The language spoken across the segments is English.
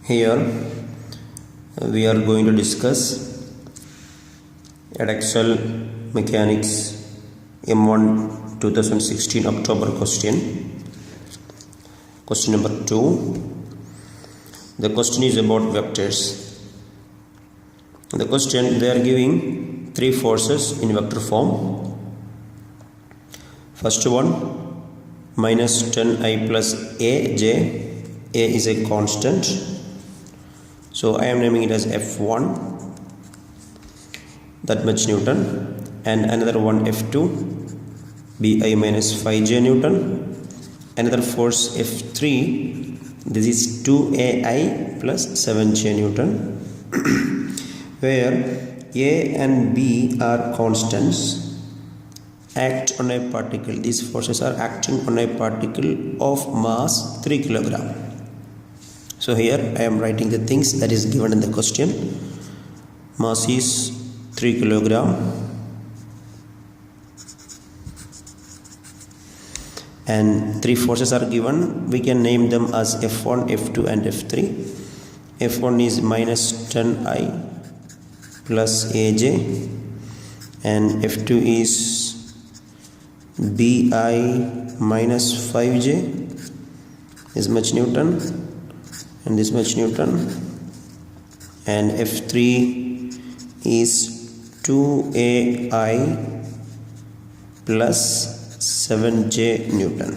Here we are going to discuss Edexcel Mechanics M1 2016 October question. Question number 2. The question is about vectors. The question, they are giving three forces in vector form. First one, minus 10i plus aj. A is a constant, so I am naming it as F1, that much Newton, and another one F2, Bi minus 5j Newton, another force F3, this is 2ai plus 7j Newton, where A and B are constants, act on a particle. These forces are acting on a particle of mass 3 kg. So here I am writing the things that is given in the question. Mass is 3 kg and three forces are given. We can name them as F1, F2 and F3. F1 is minus 10i plus aj, and F2 is Bi minus 5j, this much Newton and this much Newton, and F3 is 2ai plus 7j Newton.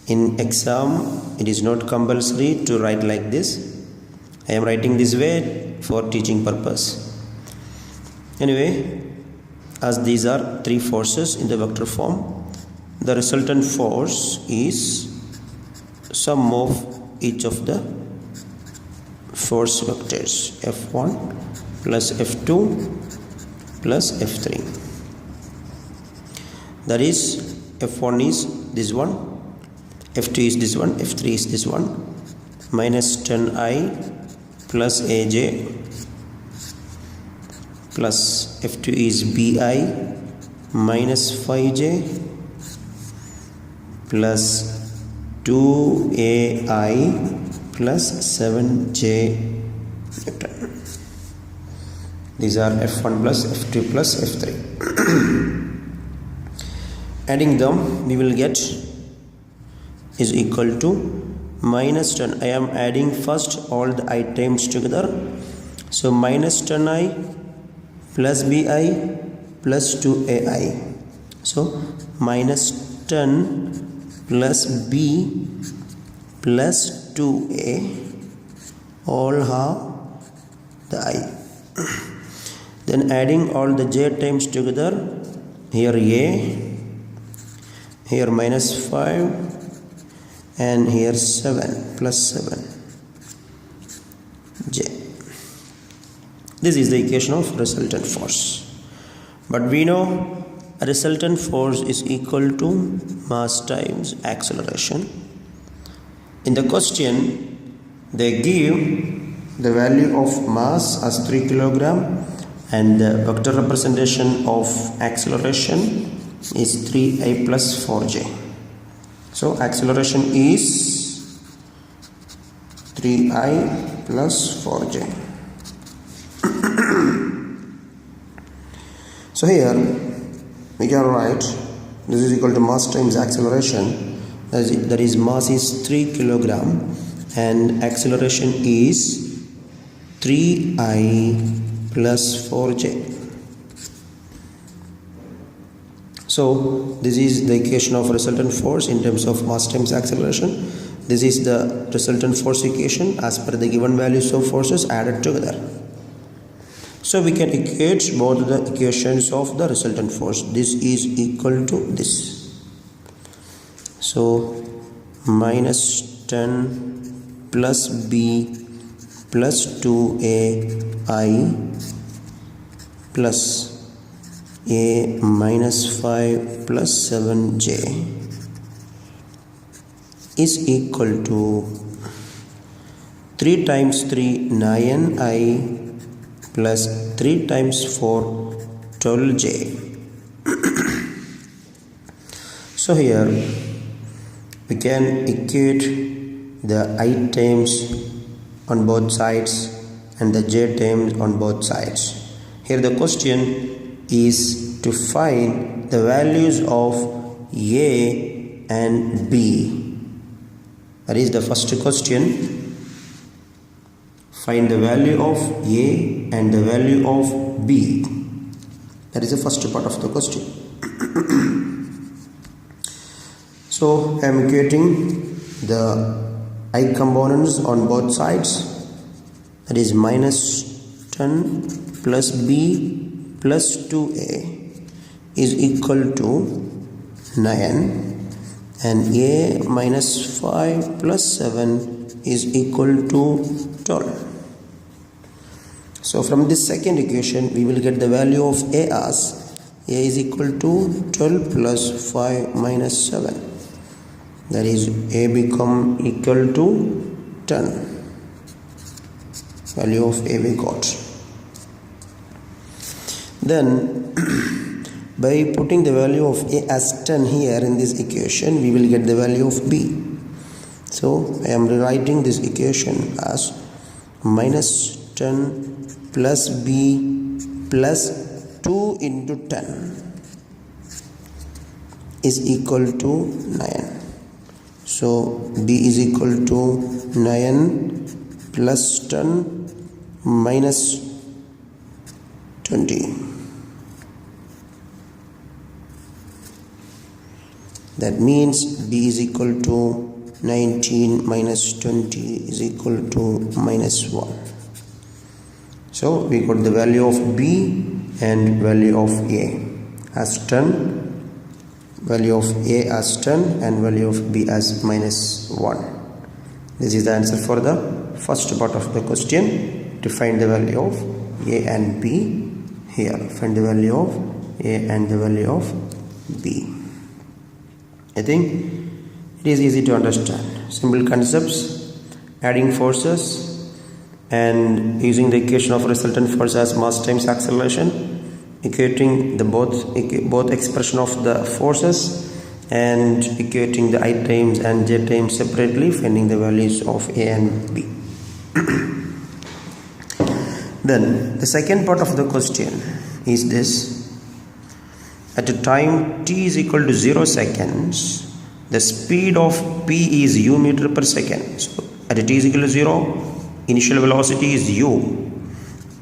In exam, it is not compulsory to write like this. I am writing this way for teaching purpose. Anyway, as these are three forces in the vector form, the resultant force is sum of each of the force vectors, F1 plus F2 plus F3. That is, F1 is this one, F2 is this one, F3 is this one, minus 10i plus aj plus F2 is Bi minus 5j plus 2ai plus 7j Newton. These are F1 plus F2 plus F3. Adding them, we will get is equal to minus 10. I am adding first all the I terms together. So minus 10i plus Bi plus 2ai. So minus 10 plus B plus 2a, all have the I. Then adding all the j terms together, here a, here minus 5 and here 7 plus 7 j. This is the equation of resultant force. But we know a resultant force is equal to mass times acceleration. In the question, they give the value of mass as 3 kg and the vector representation of acceleration is 3i plus 4j. So acceleration is 3i plus 4j. So here we can write this is equal to mass times acceleration, that is mass is 3 kg and acceleration is 3i plus 4j. So this is the equation of resultant force in terms of mass times acceleration. This is the resultant force equation as per the given values of forces added together. So we can equate both the equations of the resultant force. This is equal to this. So minus 10 plus B plus 2ai plus a minus 5 plus 7j is equal to 3 times 3 9i plus 3 times 4 12j. So here we can equate the I terms on both sides and the j terms on both sides. Here the question is to find the values of a and b. That is the first question. Find the value of a and the value of b. That is the first part of the question. So I am equating the I components on both sides. That is minus 10 plus b plus 2a is equal to 9, and a minus 5 plus 7 is equal to 12. So from this second equation we will get the value of a as a is equal to 12 plus 5 minus 7. That is a become equal to 10. Value of a we got. Then by putting the value of a as 10 here in this equation, we will get the value of b. So I am rewriting this equation as minus 10 plus b plus 2 into 10 is equal to 9. So b is equal to 9 plus 10 minus 20. That means b is equal to 19 minus 20 is equal to minus 1. So we got the value of b and value of a as 10, value of a as 10 and value of b as minus 1. This is the answer for the first part of the question. To find the value of a and b, here find the value of a and the value of b. I think it is easy to understand. Simple concepts, adding forces and using the equation of resultant force as mass times acceleration, equating the both expression of the forces and equating the I times and j times separately, finding the values of a and b. Then the second part of the question is this: at a time t is equal to 0 seconds, the speed of p is u meter per second. So at a t is equal to 0, initial velocity is u,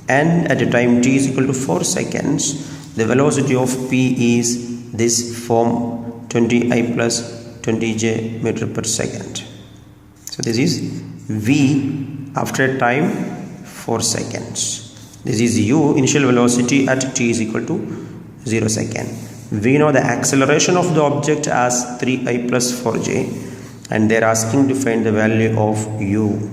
and at a time t is equal to 4 seconds, the velocity of p is this form 20I plus 20j meter per second. So this is v after a time 4 seconds. This is u, initial velocity at t is equal to 0 second. We know the acceleration of the object as 3I plus 4j, and they are asking to find the value of u.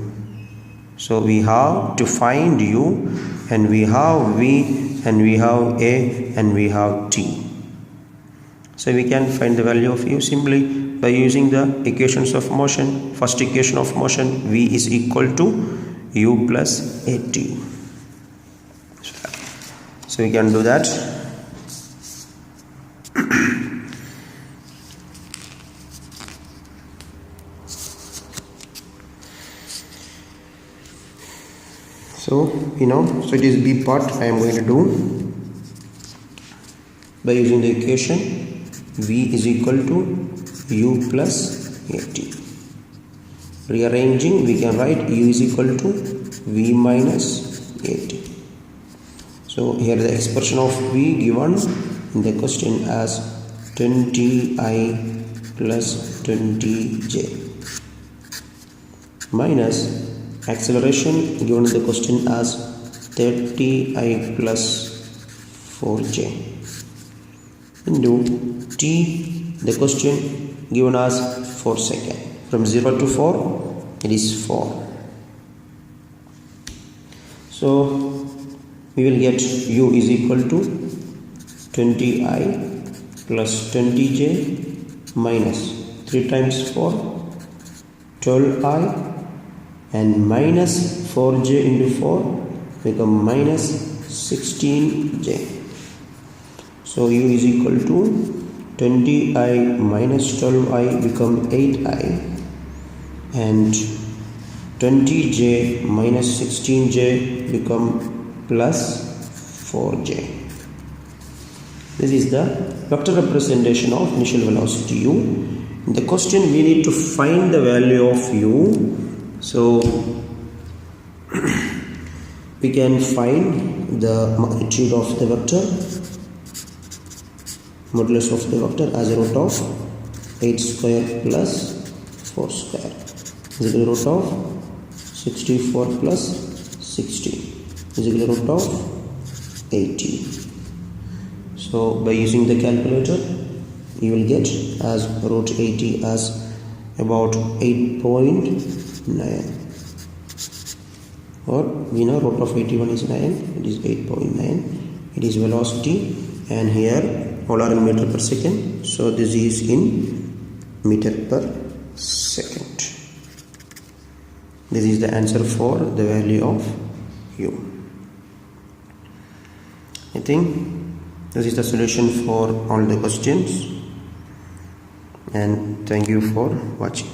So we have to find u, and we have v, and we have a, and we have t. So we can find the value of u simply by using the equations of motion. First equation of motion, v is equal to u plus at. So we can do that. So so it is b part I am going to do by using the equation v is equal to u plus at. Rearranging, we can write u is equal to v minus at. So here the expression of v given in the question as 20I plus 20j minus acceleration given in the question as 30I plus 4j into t, the question given as 4 seconds. From 0 to 4 it is 4. So we will get u is equal to 20I plus 20j minus 3 times 4 12I and minus 4j into 4 become minus 16j. So u is equal to 20I minus 12I become 8I and 20j minus 16j become plus 4j. This is the vector representation of initial velocity u. In the question we need to find the value of u. So we can find the magnitude of the vector, modulus of the vector, as a root of 8 square plus 4 square is equal to root of 64 plus 60 is equal to root of 80. So by using the calculator you will get as root 80 as about 8.9, or we know root of 81 is 9, it is 8.9. It is velocity, and here all are in meter per second, so this is in meter per second. This is the answer for the value of u. I think this is the solution for all the questions, and thank you for watching.